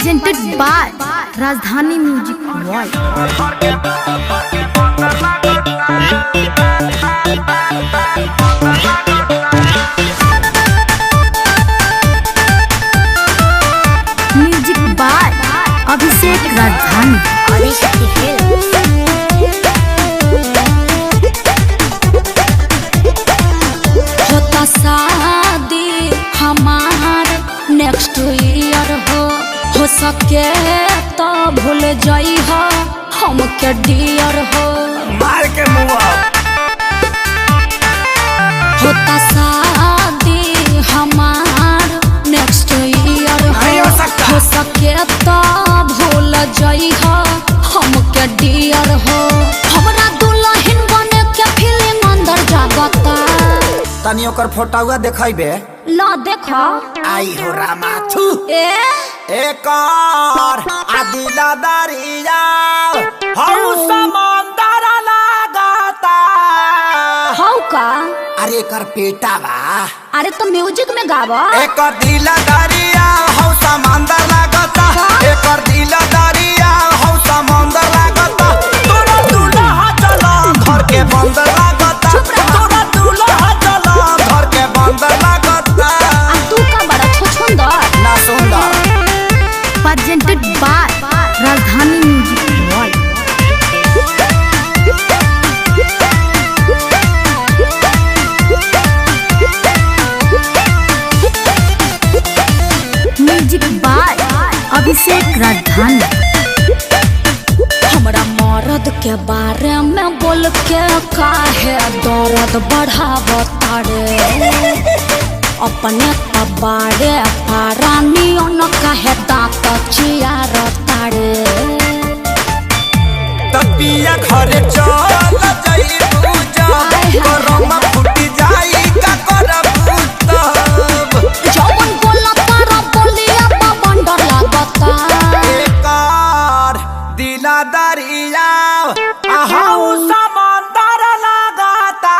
presented by Rajdhani Music World। Music by Abhishek Rajdhani. होता शादी हमार नेक्स्ट ईयर हो सके तो भूल जाई हो हमके डियर हो। मार के मुआ होता शादी हमार नेक्स्ट ईयर हो सके तो भूल जाई हो हमके डियर हो। हमरा दुल्हन बने के फीलिंग अंदर जागता। तनी ओकर फोटोवा देखाइबे ला देखा आई हो रामाथु एक और आदिला दरिया हौ समंदर लागता। हौ का अरे एकर पेटा बा। अरे तो म्यूजिक में गावा। एकर दिला दरिया हौ समंदर लागता। एकर दिला दरिया हौ समंदर लागता। तोरा दूल्हा चला घर के बंदर लागता। तोरा दूल्हा चला घर के बंदर लागता। तू का बड़ा छुछुंदर ना सुंदर presented by Rajdhani Music World। Music by Abhishek Rajdhani. हमरा मर्द के बारे में बोल के काहे दर्द बढ़ावता रे। अपने बारे पारानी न काहे दांत चियारता रे। तपिया घरे चल जाई पूजा करम फुटी जाई का करबू तब। जवन बोला तारा बोलिया पवन डर लागता। एकर दिला दरिया आहू समंदर लागता।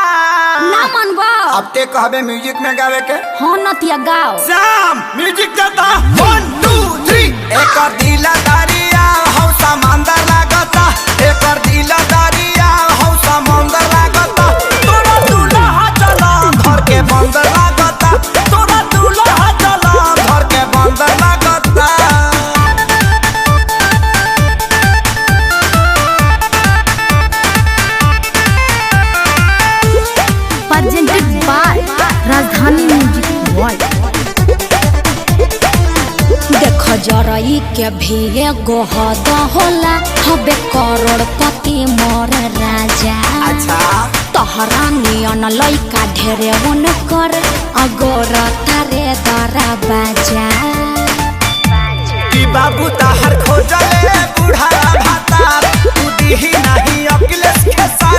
ना मनबा अब ते कहबे म्यूजिक में गावे के हाँ नतिया गाओ। श्याम म्यूजिक देता 1 2 3। एकर दिला दरिया हौ समंदर लागता। एकर दिला दरिया हौ समंदर लागता। तोरा दूल्हा चला घर के बंदर लागता। तोरा दूल्हा चला घर के बंदर लागता। presented by Rajdhani Music World। देख जरई के भी एगो हद होला हबे करोड़पति मोर राजा। अच्छा तोहरा नियन लइका ढेरे वन कर अगोर तारे दरा बाजा। कि बाबू ताहर खोजले बुढ़ा भाता तू दीही नहीं अखिलेश के साथ।